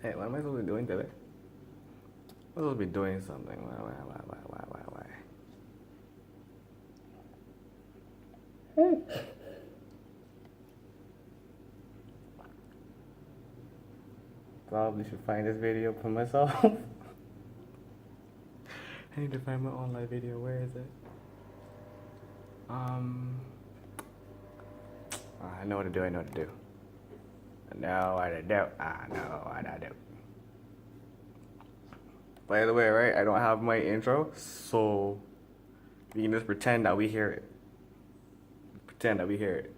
Hey, what am I supposed to be doing today? I'm supposed to be doing something. Why? Probably should find this video for myself. I need to find my online video. Where is it? I know what to do. I know what to do. I know what to do. By the way, right? I don't have my intro, so we can just pretend that we hear it. Pretend that we hear it.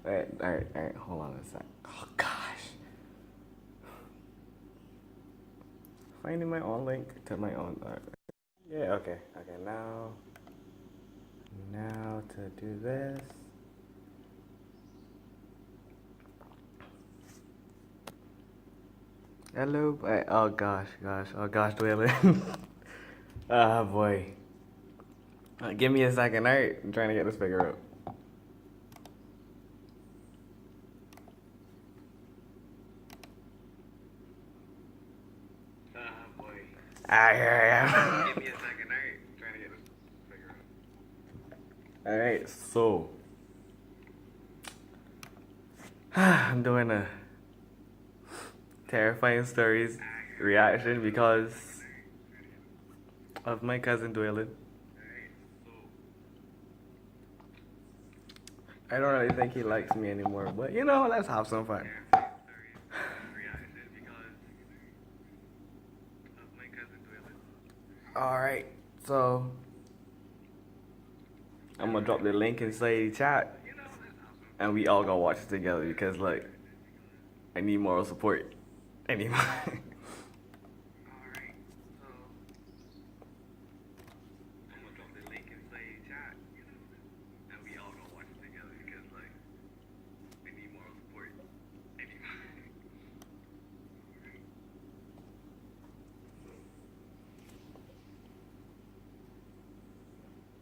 Alright. Hold on a sec. Oh gosh. Finding my own link to my own. Yeah. Okay. Now to do this. Hello. Oh gosh. Dwaylen. Ah boy. Give me a second. Alright. I'm trying to get this figured out. Here I am. Give me a second, alright? I'm trying to get this figured out. Alright, so I'm doing a terrifying stories reaction because of my cousin Dwaylen. I don't really think he likes me anymore, but you know, let's have some fun. Alright, so I'm gonna drop the link inside the chat and we all gonna watch it together because like I need moral support. Anyway.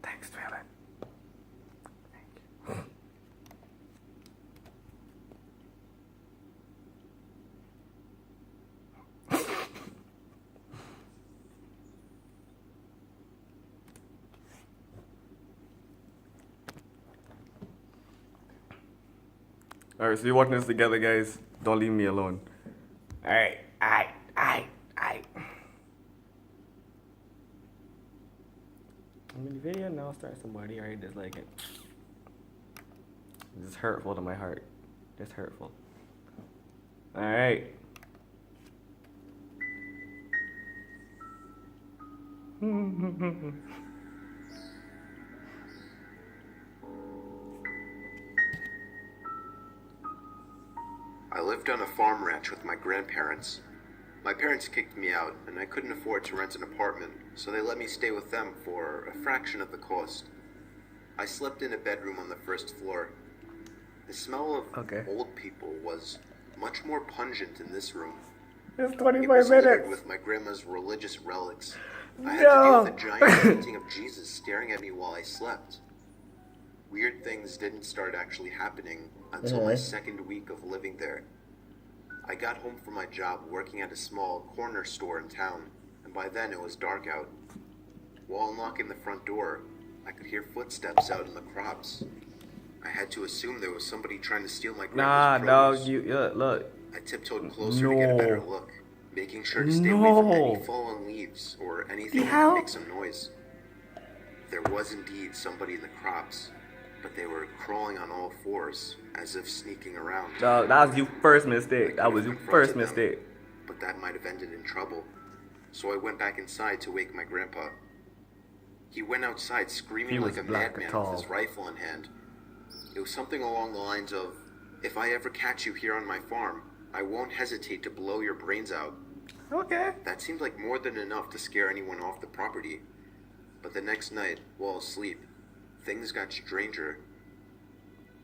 Thanks, Dwaylen. Thank you. Alright, so you're watching this together, guys. Don't leave me alone. Alright. I'm in the video now. Start somebody already dislike it. This is hurtful to my heart. It's hurtful. Alright. I lived on a farm ranch with my grandparents. My parents kicked me out, and I couldn't afford to rent an apartment, so they let me stay with them for a fraction of the cost. I slept in a bedroom on the first floor. The smell of old people was much more pungent in this room. It's 25 It was minutes. littered with my grandma's religious relics. I had to deal with a giant painting of Jesus staring at me while I slept. Weird things didn't start actually happening until my second week of living there. I got home from my job working at a small corner store in town, and by then it was dark out. While unlocking the front door, I could hear footsteps out in the crops. I had to assume there was somebody trying to steal my grandma's produce. Look. I tiptoed closer to get a better look, making sure to stay away from any fallen leaves or anything that would make some noise. There was indeed somebody in the crops, but they were crawling on all fours, as if sneaking around. Dog, that was your first mistake. That was your first mistake. But that might have ended in trouble. So I went back inside to wake my grandpa. He went outside screaming like a madman with his rifle in hand. It was something along the lines of, "If I ever catch you here on my farm, I won't hesitate to blow your brains out." Okay. That seemed like more than enough to scare anyone off the property. But the next night, while asleep, things got stranger.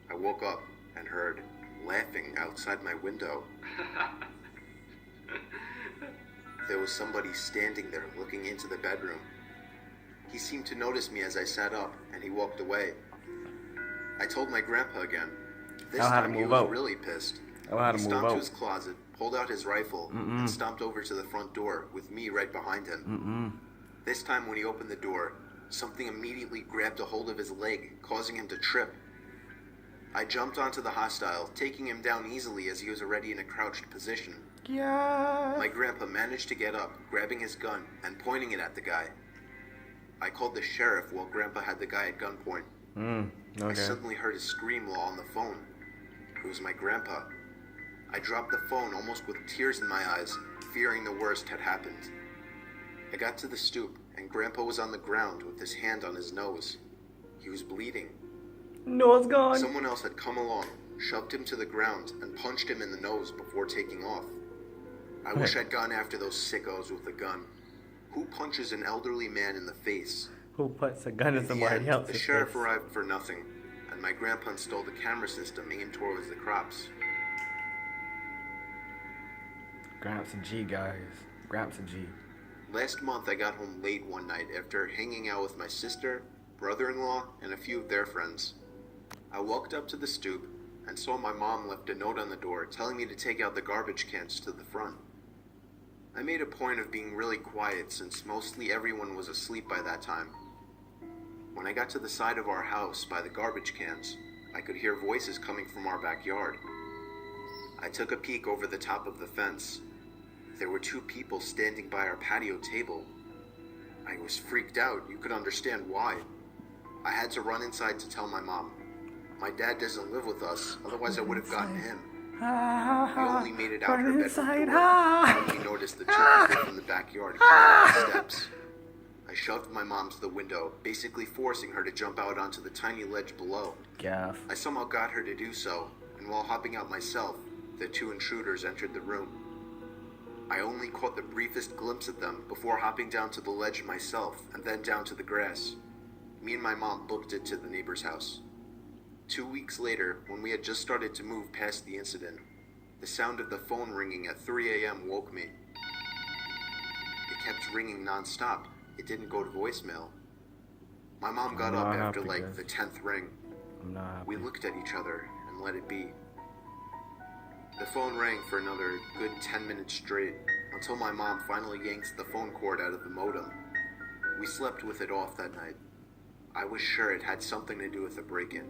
I woke up and heard laughing outside my window. There was somebody standing there looking into the bedroom. He seemed to notice me as I sat up, and he walked away. I told my grandpa again. This I know how to time he move was out. really pissed. I know how to He move stomped to out. his closet, pulled out his rifle, and stomped over to the front door, with me right behind him. This time when he opened the door, something immediately grabbed a hold of his leg, causing him to trip. I jumped onto the hostile, taking him down easily as he was already in a crouched position. Yeah. My grandpa managed to get up, grabbing his gun and pointing it at the guy. I called the sheriff while Grandpa had the guy at gunpoint. I Okay. suddenly heard a scream while on the phone. It was my grandpa. I dropped the phone almost with tears in my eyes, fearing the worst had happened. I got to the stoop, and Grandpa was on the ground with his hand on his nose. He was bleeding. No, it's gone. Someone else had come along, shoved him to the ground, and punched him in the nose before taking off. I wish I'd gone after those sickos with a gun. Who punches an elderly man in the face? Who puts a gun in In the somebody end, else's the sheriff face? arrived for nothing, and my grandpa installed a camera system aimed towards the crops. Gramps and G, guys. Gramps and G. Last month, I got home late one night after hanging out with my sister, brother-in-law, and a few of their friends. I walked up to the stoop and saw my mom left a note on the door telling me to take out the garbage cans to the front. I made a point of being really quiet since mostly everyone was asleep by that time. When I got to the side of our house by the garbage cans, I could hear voices coming from our backyard. I took a peek over the top of the fence. There were two people standing by our patio table. I was freaked out. You could understand why. I had to run inside to tell my mom. My dad doesn't live with us, otherwise I would have gotten him. He only made it out her bedroom door when we noticed the two people from the backyard coming down the steps. I shoved my mom to the window, basically forcing her to jump out onto the tiny ledge below. Gaff. I somehow got her to do so, and while hopping out myself, the two intruders entered the room. I only caught the briefest glimpse of them before hopping down to the ledge myself and then down to the grass. Me and my mom booked it to the neighbor's house. 2 weeks later, when we had just started to move past the incident, the sound of the phone ringing at 3 a.m. woke me. It kept ringing non-stop. It didn't go to voicemail. My mom got up after like the 10th ring. I'm not happy. We looked at each other and let it be. The phone rang for another good 10 minutes straight, until my mom finally yanked the phone cord out of the modem. We slept with it off that night. I was sure it had something to do with the break-in.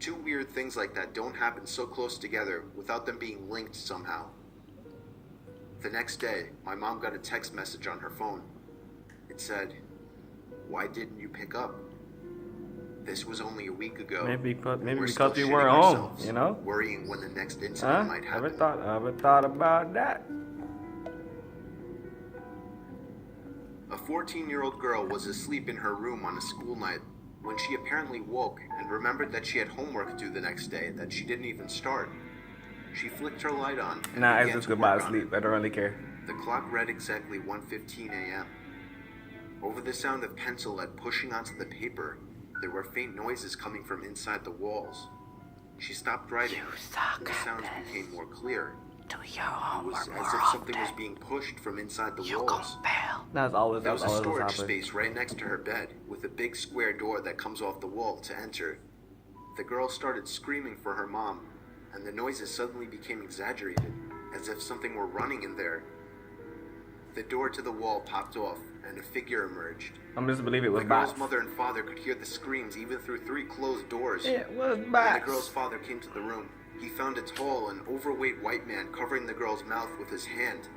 Two weird things like that don't happen so close together without them being linked somehow. The next day, my mom got a text message on her phone. It said, "Why didn't you pick up?" This was only a week ago. Maybe We're still because we shitting weren't home, ourselves, you know? worrying when the next incident Huh? might Ever happen. thought about that? A 14-year-old girl was asleep in her room on a school night when she apparently woke and remembered that she had homework due the next day that she didn't even start. She flicked her light on and Nah, it's began just to goodbye work to on sleep. it. I don't really care. The clock read exactly 1:15 a.m. Over the sound of pencil lead pushing onto the paper, there were faint noises coming from inside the walls. She stopped writing, and the sounds became more clear. Do your It homework was more as if something was often. being pushed from inside the You walls. gon' fail. That's always There was a what's storage happening. space right next to her bed, with a big square door that comes off the wall to enter. The girl started screaming for her mom, and the noises suddenly became exaggerated, as if something were running in there. The door to the wall popped off, and a figure emerged. I'm just believe it was The girl's bots. mother and father could hear the screams even through 3 closed doors. It was When the bots. girl's father came to the room, he found a tall and overweight white man covering the girl's mouth with his hand.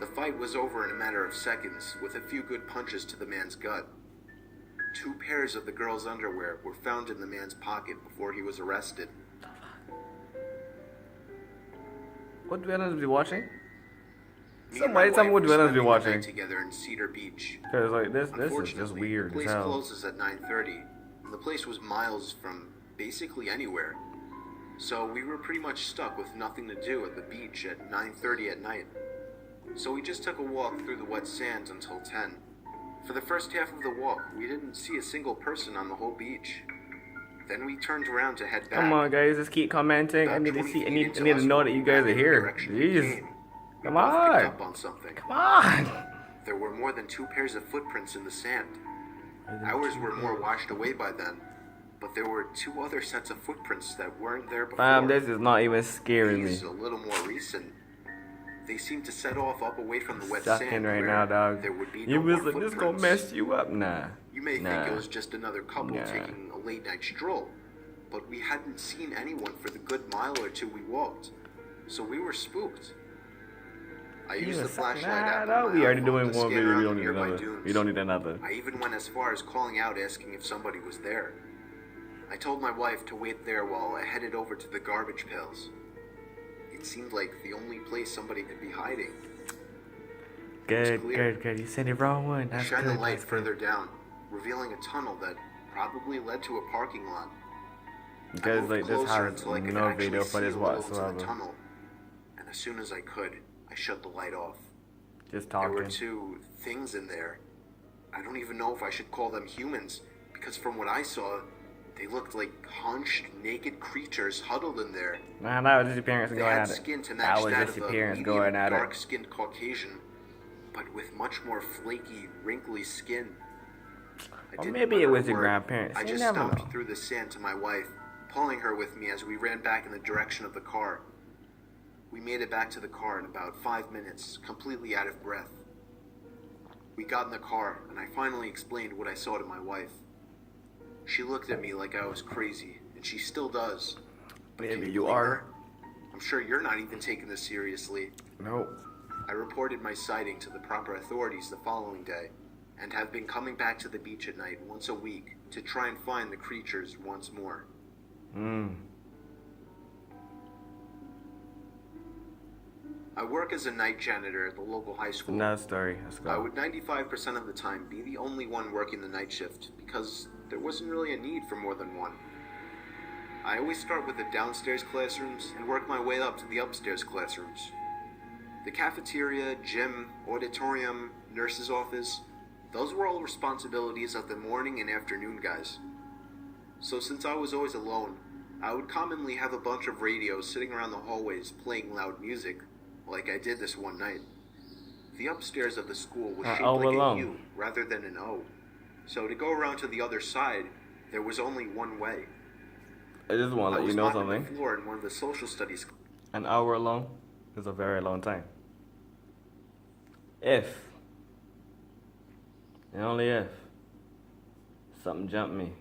The fight was over in a matter of seconds, with a few good punches to the man's gut. 2 pairs of the girl's underwear were found in the man's pocket before he was arrested. What do I be watching? Me and Somebody my tell me wife what were do I be spending the watching? night together in Cedar Beach. Cause like this is just Unfortunately, weird the as place hell. closes at 9:30, and the place was miles from basically anywhere. So we were pretty much stuck with nothing to do at the beach at 9:30 at night. So we just took a walk through the wet sand until 10. For the first half of the walk, we didn't see a single person on the whole beach. Then we turned around to head back. Come on, guys, just keep commenting. I About need to 20 see. I feet need into to us know that you guys walking are back in the here. direction we Jeez, came, we come both on, picked up on something. come on. There were more than 2 pairs of footprints in the sand. Ours were more washed away by then. but there were two other sets of footprints that weren't there before. Fam, this is not even scaring me. These a little more recent. They seemed to set off up away from the wet Sucking sand right where now, dog. there would be You no was more like, this gonna footprints. mess you up, nah. You may think it was just another couple taking a late night stroll, but we hadn't seen anyone for the good mile or two we walked, so we were spooked. I used the flashlight app on my we already iPhone doing to one scan video. We around don't the need nearby another. dunes. We don't need another. I even went as far as calling out asking if somebody was there. I told my wife to wait there while I headed over to the garbage pails. It seemed like the only place somebody could be hiding. Good. You said the wrong one. I That's shined good. the light That's further down, revealing a tunnel that probably led to a parking lot. Because like this has until I could no actually video for see this a little into whatsoever. the tunnel. And as soon as I could, I shut the light off. Just There were talking. two things in there. I don't even know if I should call them humans, because from what I saw, they looked like hunched, naked creatures huddled in there. Nah, that was just your parents They going had at it. skin to That match was that just of your a parents medium going at it. dark-skinned Caucasian, but with much more flaky, wrinkly skin. I Or didn't maybe utter it a was your word. grandparents. I You just never stomped know. through the sand to my wife, pulling her with me as we ran back in the direction of the car. We made it back to the car in about 5 minutes, completely out of breath. We got in the car, and I finally explained what I saw to my wife. She looked at me like I was crazy, and she still does. But can Maybe you blame are. her? I'm sure you're not even taking this seriously. Nope. I reported my sighting to the proper authorities the following day, and have been coming back to the beach at night once a week to try and find the creatures once more. I work as a night janitor at the local high school. Another story. Let's I go. would 95% of the time be the only one working the night shift because there wasn't really a need for more than one. I always start with the downstairs classrooms and work my way up to the upstairs classrooms. The cafeteria, gym, auditorium, nurse's office, those were all responsibilities of the morning and afternoon guys. So since I was always alone, I would commonly have a bunch of radios sitting around the hallways playing loud music, like I did this one night. The upstairs of the school was shaped like a U rather than an O. So to go around to the other side, there was only one way. I just want to let you know on something. the floor in one of the social studies. An hour alone is a very long time. If, and only if, something jumped me.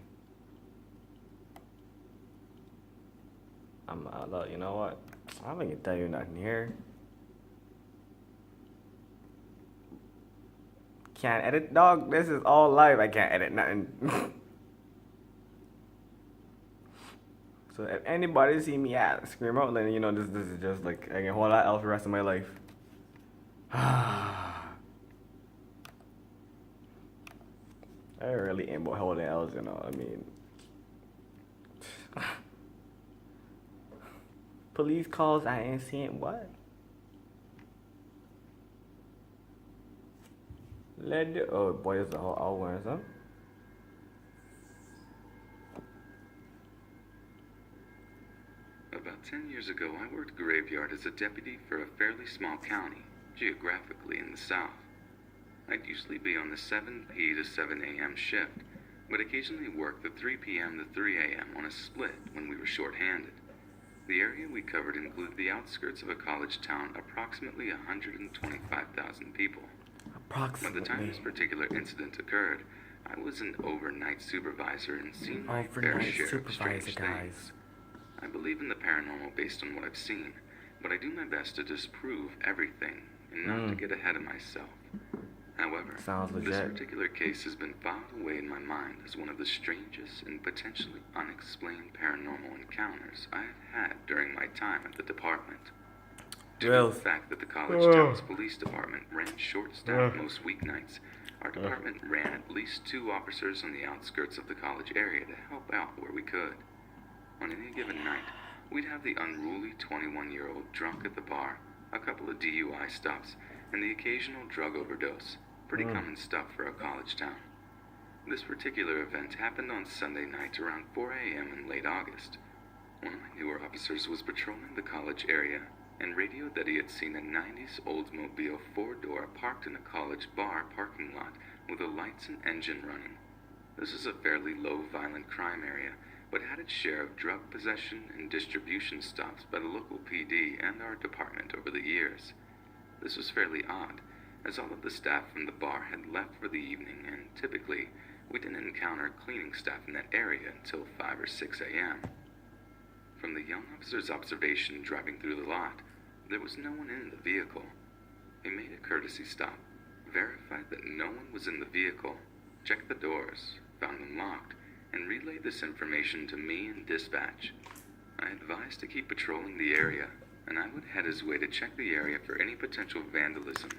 Look, you know what? I'm not gonna tell you nothing here. Can't edit, dog. This is all live. I can't edit nothing. So if anybody see me scream out, then you know this is just like I can hold that L for the rest of my life. I really ain't about holding L's, you know. I mean, police calls. I ain't seeing what. Oh boy, there's a whole hour or something. About 10 years ago, I worked graveyard as a deputy for a fairly small county, geographically in the south. I'd usually be on the 7 p. to 7 a.m. shift, but occasionally work the 3 p.m. to 3 a.m. on a split when we were short-handed. The area we covered included the outskirts of a college town, approximately 125,000 people. By the time this particular incident occurred, I was an overnight supervisor and seen my fair share of strange things. I believe in the paranormal based on what I've seen, but I do my best to disprove everything and not to get ahead of myself. However, this particular case has been filed away in my mind as one of the strangest and potentially unexplained paranormal encounters I have had during my time at the department. Due to the fact that the college town's police department ran short-staffed most weeknights, our department ran at least 2 officers on the outskirts of the college area to help out where we could. On any given night, we'd have the unruly 21-year-old drunk at the bar, a couple of DUI stops, and the occasional drug overdose. Pretty common stuff for a college town. This particular event happened on Sunday night around 4 a.m. in late August. One of my newer officers was patrolling the college area and radioed that he had seen a 90s Oldsmobile 4-door parked in a college bar parking lot with the lights and engine running. This is a fairly low violent crime area, but had its share of drug possession and distribution stops by the local PD and our department over the years. This was fairly odd, as all of the staff from the bar had left for the evening, and typically we didn't encounter cleaning staff in that area until 5 or 6 a.m. From the young officer's observation driving through the lot, there was no one in the vehicle. He made a courtesy stop, verified that no one was in the vehicle, checked the doors, found them locked, and relayed this information to me and dispatch. I advised to keep patrolling the area, and I would head his way to check the area for any potential vandalism.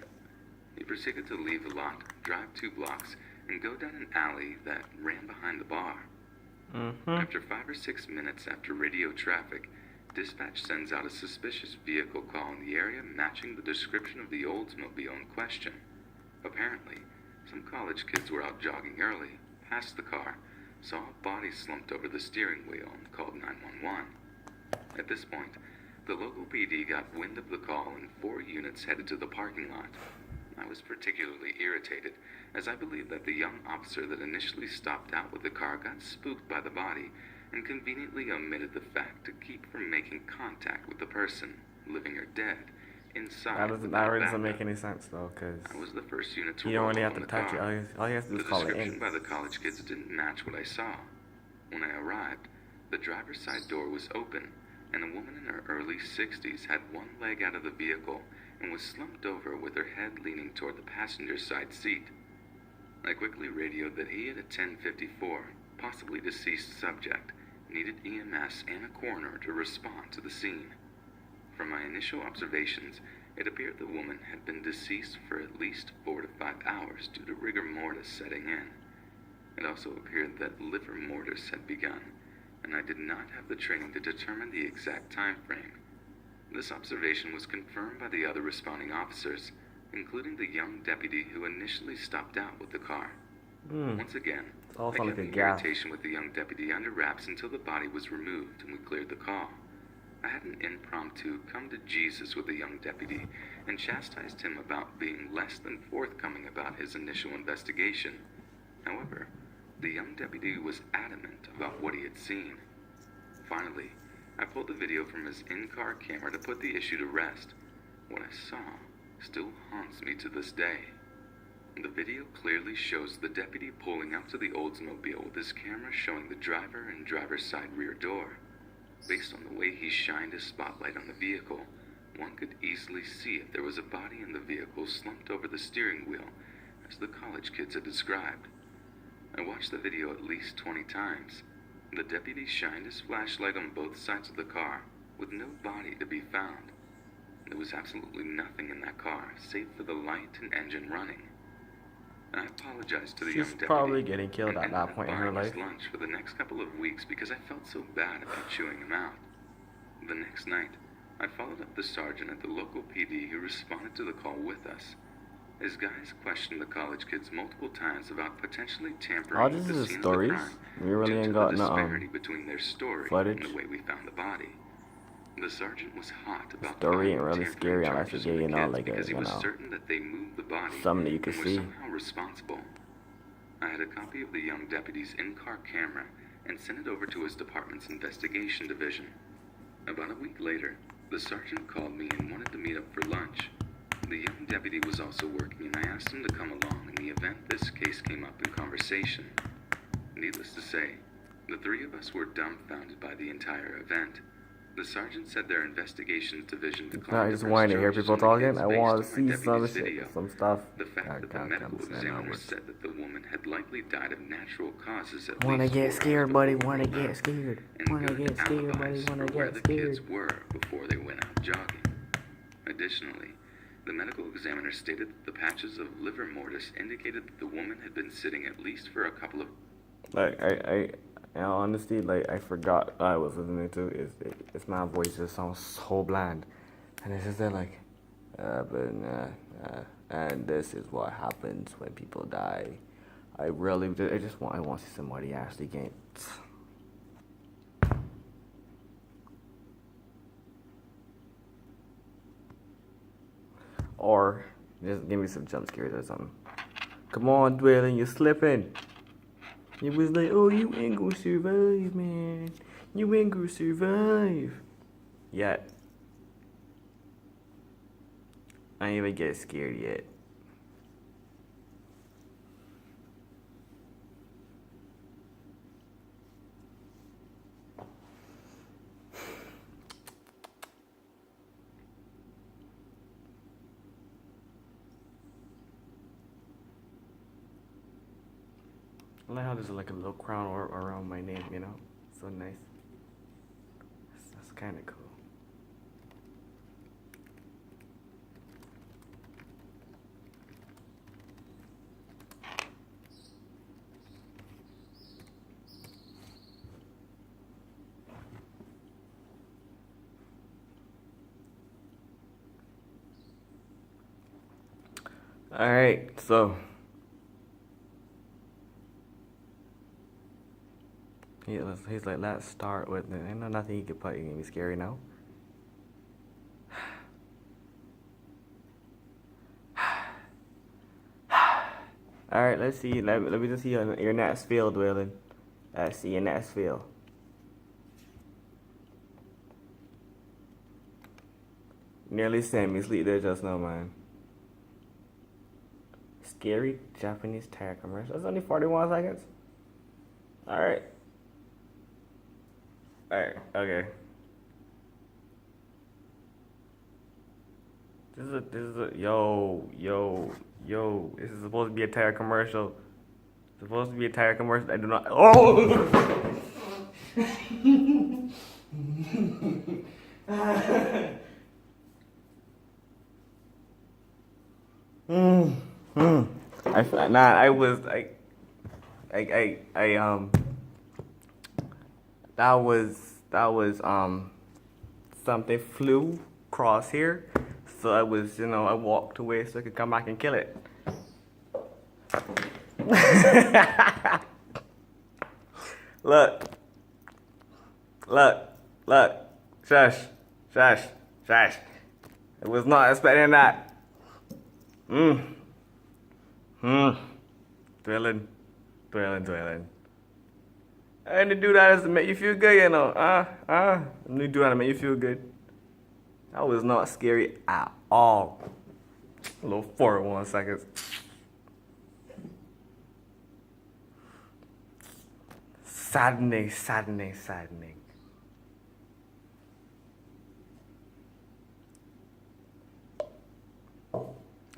He proceeded to leave the lot, drive 2 blocks, and go down an alley that ran behind the bar. After 5 or 6 minutes after radio traffic, dispatch sends out a suspicious vehicle call in the area matching the description of the Oldsmobile in question. Apparently, some college kids were out jogging early, passed the car, saw a body slumped over the steering wheel, and called 911. At this point, the local PD got wind of the call and 4 units headed to the parking lot. I was particularly irritated, as I believed that the young officer that initially stopped out with the car got spooked by the body and conveniently omitted the fact to keep from making contact with the person, living or dead, inside. That doesn't make any sense though, because I was the first unit to you don't roll really up have on to the touch it. car. All you have to do is The call it description in. by the college kids didn't match what I saw. When I arrived, the driver's side door was open, and a woman in her early 60s had one leg out of the vehicle and was slumped over with her head leaning toward the passenger side seat. I quickly radioed that he at a 1054, possibly deceased subject, needed EMS and a coroner to respond to the scene. From my initial observations, it appeared the woman had been deceased for at least 4 to 5 hours due to rigor mortis setting in. It also appeared that livor mortis had begun, and I did not have the training to determine the exact time frame. This observation was confirmed by the other responding officers, including the young deputy who initially stopped out with the car. Once again, I kept the irritation with the young deputy under wraps until the body was removed and we cleared the call. I had an impromptu come to Jesus with the young deputy and chastised him about being less than forthcoming about his initial investigation. However, the young deputy was adamant about what he had seen. Finally, I pulled the video from his in-car camera to put the issue to rest. What I saw still haunts me to this day. The video clearly shows the deputy pulling up to the Oldsmobile with his camera showing the driver and driver's side rear door. Based on the way he shined his spotlight on the vehicle, one could easily see if there was a body in the vehicle slumped over the steering wheel, as the college kids had described. I watched the video at least 20 times. The deputy shined his flashlight on both sides of the car, with no body to be found. There was absolutely nothing in that car, save for the light and engine running. I apologized to the young deputy. She's probably getting killed at that point in her life. Lunch for the next couple of weeks because I felt so bad about chewing him out. The next night, I followed up the sergeant at the local PD who responded to the call with us. His guys questioned the college kids multiple times about potentially tampering with the scene of the crime. We really ain't got no disparity between their story footage. and the way we found the body. The sergeant was hot about Story ain't really scary unless you get, you know, like because a, he you was know, certain that they moved the body something that you could and see. were somehow responsible. I had a copy of the young deputy's in-car camera and sent it over to his department's investigation division. About a week later, the sergeant called me and wanted to meet up for lunch. The young deputy was also working, and I asked him to come along in the event this case came up in conversation. Needless to say, the 3 of us were dumbfounded by the entire event. The sergeant said their investigations division declined. I just wanted to hear people talking. I want to see some shit, some stuff. The fact that the medical examiner said that the woman had likely died of natural causes at wanna least get 4 scared, hours buddy. before Wanna they get left, scared. and Wanna good get scared, buddy. alibis Wanna for where get the kids scared. were before they went out jogging. Additionally, the medical examiner stated that the patches of livor mortis indicated that the woman had been sitting at least for a couple of... Like, in all honesty, like, I forgot what I was listening to. It's my voice just sounds so bland. And it's just that, like, and this is what happens when people die. I want to see somebody actually get... Or just give me some jump scares or something. Come on, Dwaylen, you're slipping. It was like, oh, you ain't gonna survive, man. You ain't gonna survive. Yet. I ain't even get scared yet. I like how there's like a little crown around my name, you know? So nice. That's kind of cool. Alright, so he's like, let's start with it. Ain't no nothing you can put. You can be scary now. Alright, let's see. Let me just see your next field, Waylon. Let's see your next field. Nearly sent me sleep there just now, man. Scary Japanese terror commercial. That's only 41 seconds. Alright. Alright, okay. This is a yo. This is supposed to be a tire commercial. It's supposed to be a tire commercial. I do not. Oh. That was something flew across here, so I was, I walked away so I could come back and kill it. Look, shush. I was not expecting that. Dwelling. I didn't do that as to make you feel good, I didn't do that to make you feel good. That was not scary at all. A little 41 seconds. Saddening.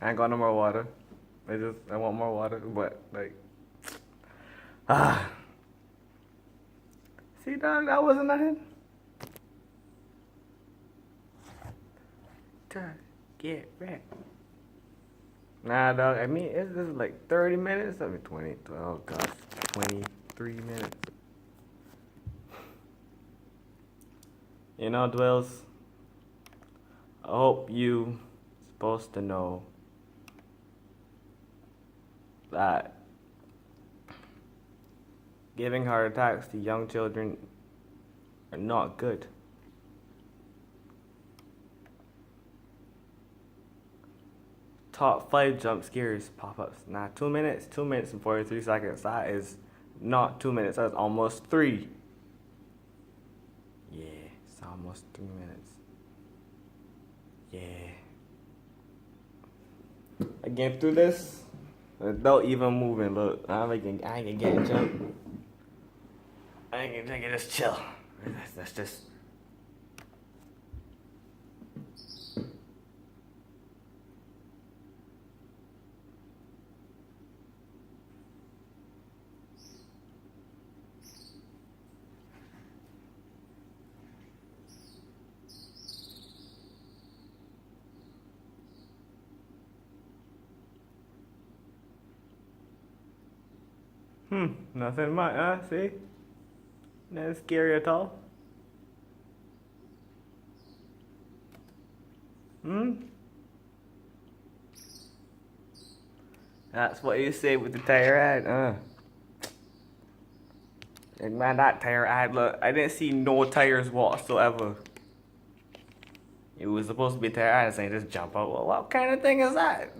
I ain't got no more water. I want more water, but see, dog, that wasn't nothing. Get back. Nah, dog, I mean, this is like 30 minutes. I mean, 20, oh gosh, 23 minutes. Dwells, I hope you supposed to know that giving heart attacks to young children are not good. Top 5 jump scares pop-ups. Nah, 2 minutes and 43 seconds. That is not 2 minutes. That's almost 3. Yeah, it's almost 3 minutes. Yeah. I get through this without even moving. Look, I ain't gonna get jump. I ain't gonna just chill. That's just. Nothing much, see? Not scary at all. That's what you say with the tire ad, And man, that tire ad, look, I didn't see no tires whatsoever. It was supposed to be a tire ad saying just jump out. Well, what kind of thing is that?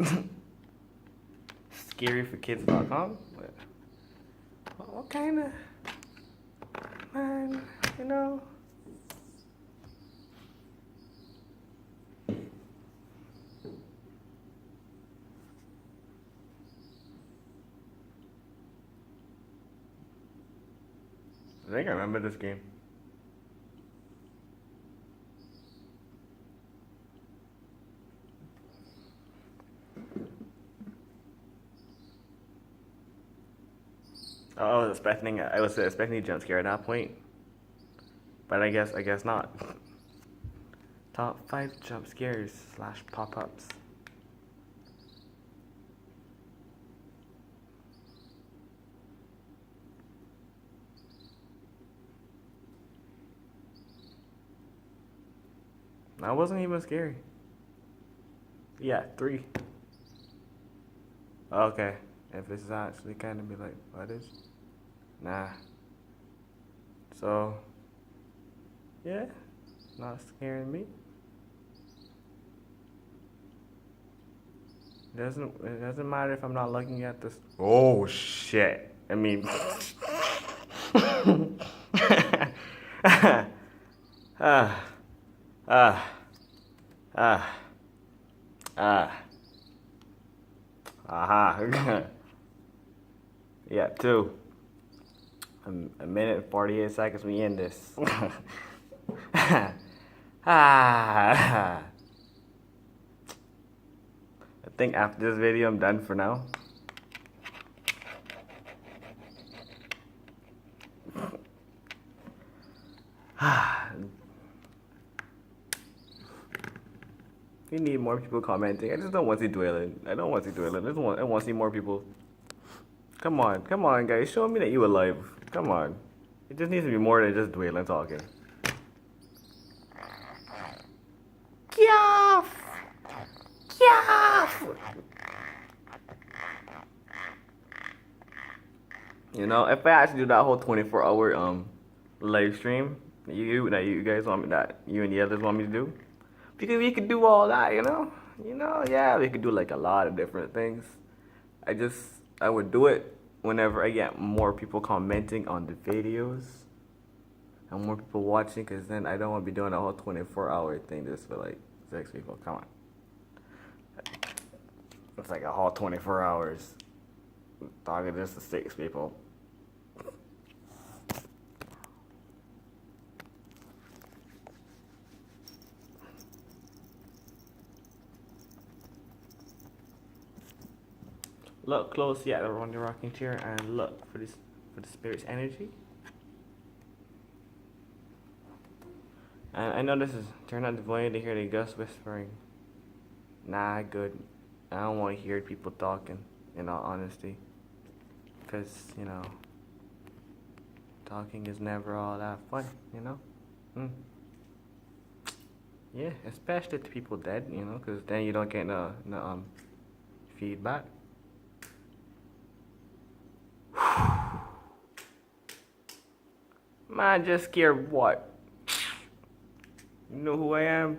Scaryforkids.com? What kind of, man, you know? I think I remember this game. Oh, I was expecting a jump scare at that point, but I guess not. Top 5 jump scares / pop-ups. That wasn't even scary. Yeah, 3. Okay, if this is actually kind of be like, what is? Nah. So, yeah, not scaring me. It doesn't matter if I'm not looking at this. Oh shit! I mean, ah, ah, ah, ah, aha. Yeah, 2. A minute and 48 seconds. We end this. Ah. I think after this video, I'm done for now. We need more people commenting. I just don't want to see dwelling. I want to see more people. Come on, guys. Show me that you alive. Come on. It just needs to be more than just dwelling talking. Kyaff! Kyaff! You know, if I actually do that whole 24-hour live stream that you guys want me, that you and the others want me to do, because we could do all that, yeah, we could do like a lot of different things. I would do it whenever I get more people commenting on the videos and more people watching, because then I don't want to be doing a whole 24-hour thing just for like 6 people. Come on. It's like a whole 24 hours talking just to 6 people. Look closely at the rocking chair and look for the spirit's energy. And I know this is turn out the volume to hear the ghost whispering. Nah, good. I don't want to hear people talking, in all honesty. Because, talking is never all that fun, Yeah, especially to people dead, because then you don't get no feedback. Man, just scared what? You know who I am?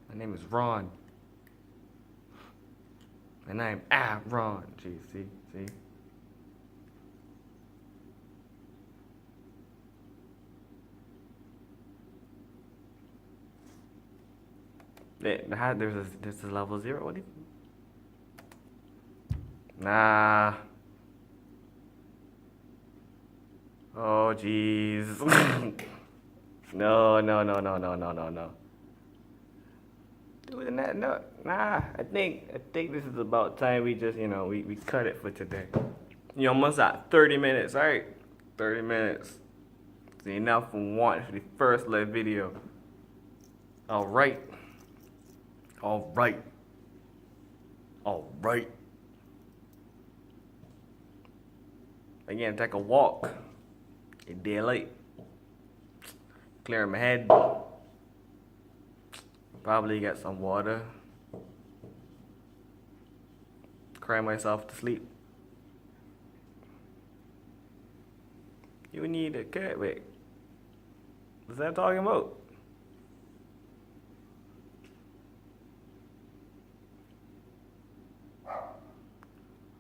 My name is Ron. And I'm Ron. Gee, see? There's a level 0. What do you? Nah. Oh jeez. No. Dude, no. Nah. I think this is about time we just we cut it for today. You almost at 30 minutes. All right, 30 minutes. It's enough for one for the first live video. All right. Again, take a walk. It's daylight. Clear my head. Probably get some water. Cry myself to sleep. You need a cut. Wait. What's that talking about?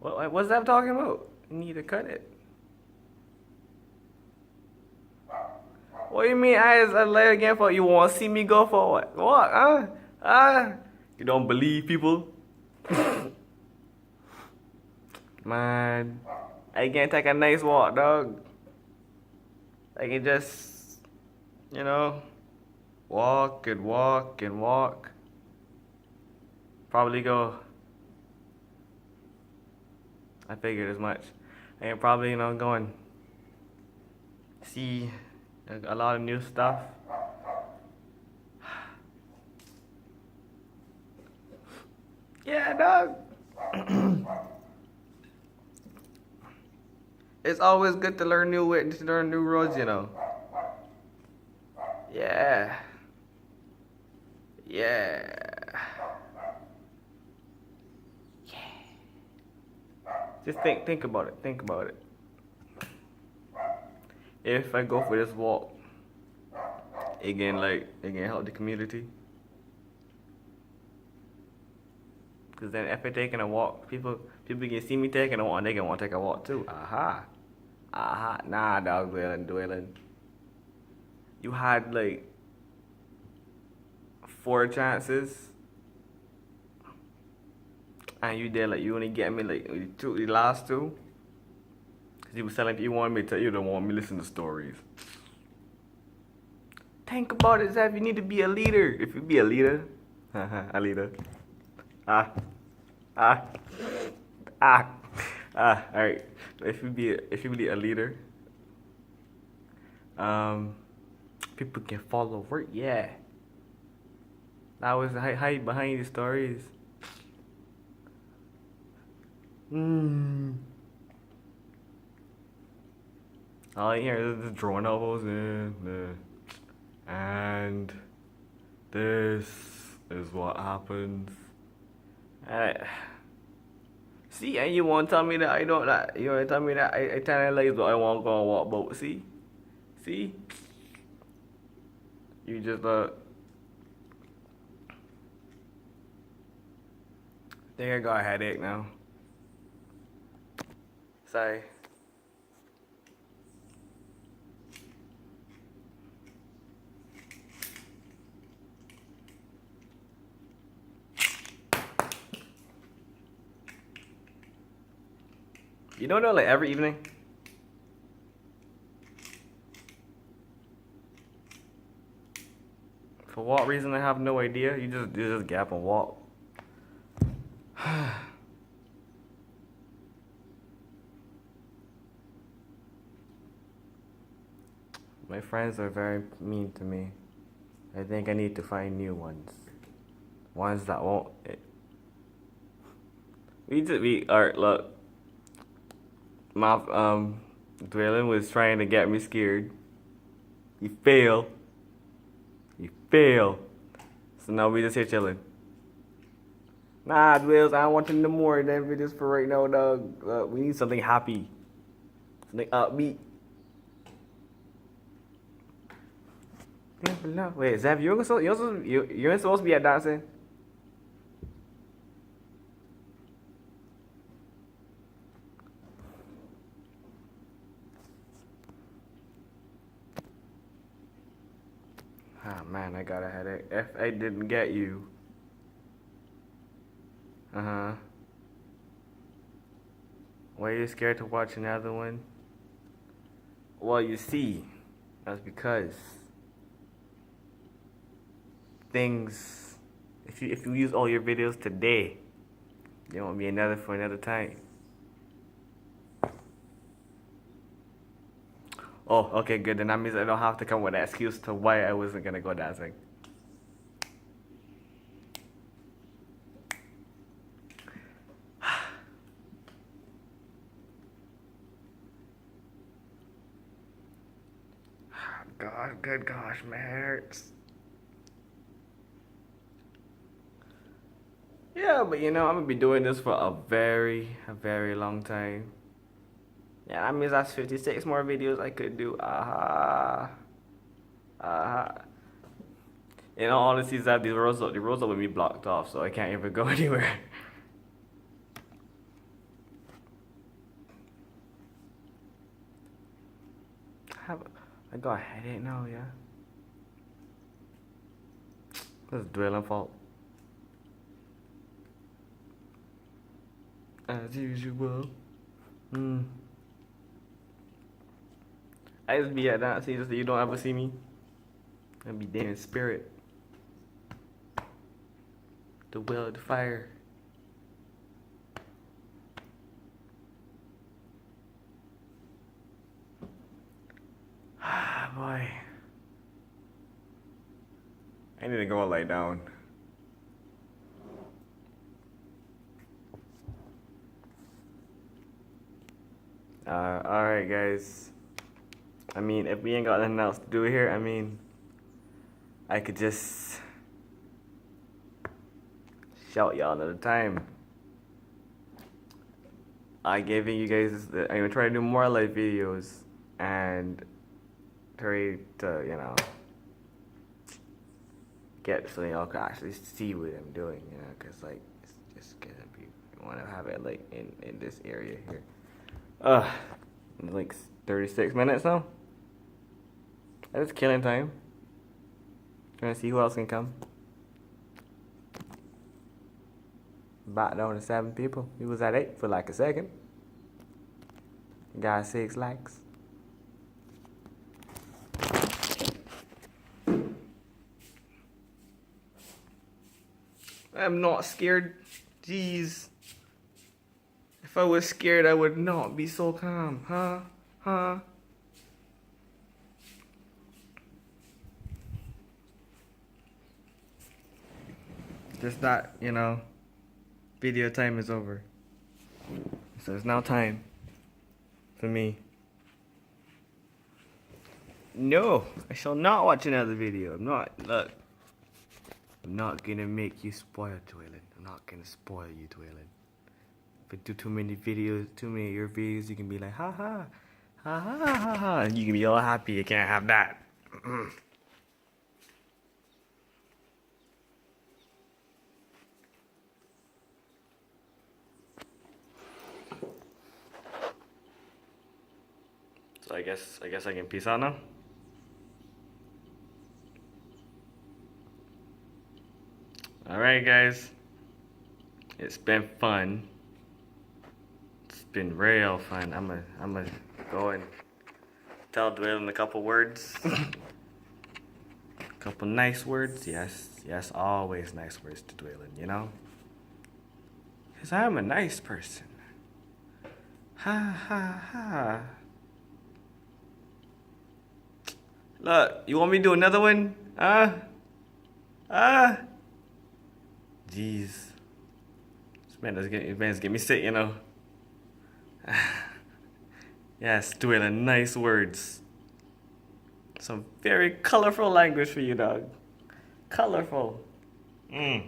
What's that talking about? You need to cut it. What do you mean I lay again for? You want to see me go for what? What? You don't believe people? Man, I can take a nice walk, dog. I can just, you know, walk and walk and walk. Probably go. I figured as much. I can probably, go and see a lot of new stuff. Yeah, dog. It's always good to learn new roads, Yeah. Yeah. Just think about it. Think about it. If I go for this walk, it can help the community. Cause then if I taking a walk, people can see me taking a walk and they can want to take a walk too. Aha. Nah, dog, Dwaylen. You had 4 chances, and you did you only get me the last 2. Cause you was telling you wanted me to tell you don't want me to listen to stories. Think about it, Zeb. You need to be a leader. If you be a leader, a leader. Alright. If you be a leader, people can follow work. Yeah. That was the hype behind the stories. All I hear is the drawing elbows and this is what happens. See, and you want to tell me that I don't that you want to tell me that I tell you but I won't go and walk boat. See, you just I think I got a headache now. Sorry. You don't know, every evening. For what reason, I have no idea. You just get up and walk. My friends are very mean to me. I think I need to find new ones. Ones that won't. Alright, look. My Dwaylen was trying to get me scared. He failed. So now we just here chilling. Nah, Dwells, I don't want no more than videos for right now, dog. We need something happy. Something upbeat. Wait, Zev, you're supposed to be at dancing? Ah, man, I got a headache. If I didn't get you. Why are you scared to watch another one? Well, you see, that's because if you use all your videos today, there won't be another for another time. Oh, okay, good. Then that means I don't have to come with an excuse to why I wasn't gonna go dancing. Good gosh, my head hurts. Yeah, but I'm gonna be doing this for a very long time. Yeah, that means that's 56 more videos I could do. In all honesty, Zab, the roads will be blocked off, so I can't even go anywhere. I got a headache now, yeah. That's dwelling fault. As usual. I just be at that, see, just you don't ever see me. I be there in spirit. The will, the fire. Ah, boy. I need to go and lie down. Alright, guys. I mean, if we ain't got nothing else to do here, I mean, I could just shout y'all another time. I gave you guys, I'm gonna try to do more live videos and try to, you know, get so y'all can actually see what I'm doing, you know, cause like, it's just gonna be, you wanna have it like in this area here. Like 36 minutes now. That's killing time. Trying to see who else can come. Back down to 7 people. We was at 8 for like a second. Got 6 likes. I'm not scared. Jeez. If I was scared, I would not be so calm. Huh? Just that, you know, video time is over. So it's now time for me. No, I shall not watch another video. Look. I'm not gonna make you spoil, Dwaylen. I'm not gonna spoil you, Dwaylen. If I do too many videos, too many of your videos, you can be like, ha ha, and you can be all happy. You can't have that. So I guess I can peace out now. Alright, guys. It's been fun. It's been real fun. I'm gonna go and tell Dwaylen a couple words. A couple nice words. Yes, always nice words to Dwaylen, you know? Because I'm a nice person. Ha. Look, you want me to do another one? Jeez. This man's get me sick, you know. Yes, Dwaylen, nice words. Some very colorful language for you, dog. Colorful. I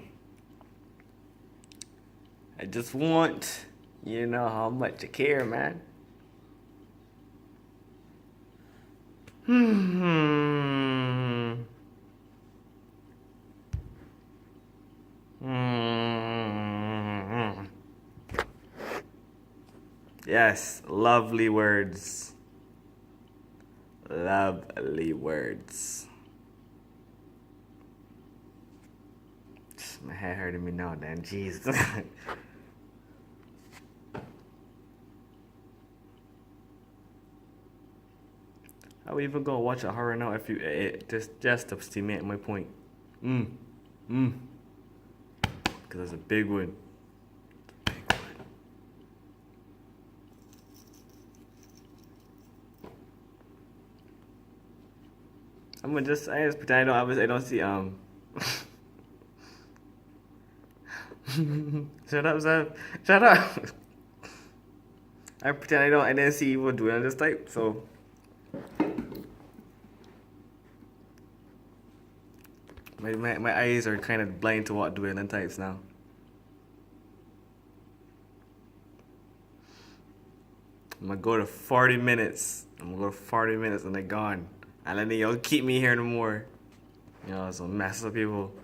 just want you to know how much I care, man. Yes, lovely words. Lovely words. My head hurting me now, then. Jeez. I would even go watch a horror now if you just to cement my point. Because it's a big one. I just pretend I don't see Shut up, Zeb. Shut up. I pretend I didn't see you doing this type, so my eyes are kind of blind to what Dwaylen types now. I'm gonna go to 40 minutes. And they're gone. And then y'all keep me here no more. You know, some mess of people.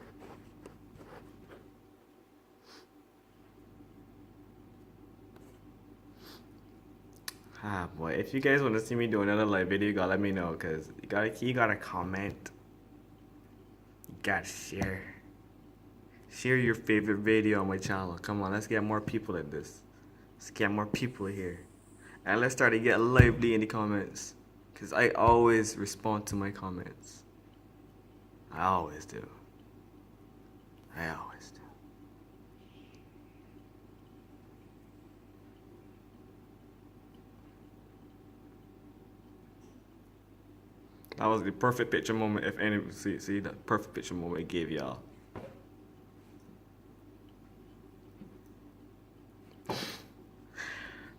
Ah, boy. If you guys want to see me do another live video, you gotta let me know, cause you gotta comment. You gotta share. Share your favorite video on my channel. Come on, let's get more people at this. Let's get more people here. And let's start to get lively in the comments. Cause I always respond to my comments. I always do. I always do. That was the perfect picture moment. If any, see the perfect picture moment it gave y'all.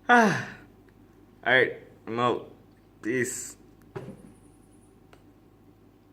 Alright, I'm out. Peace.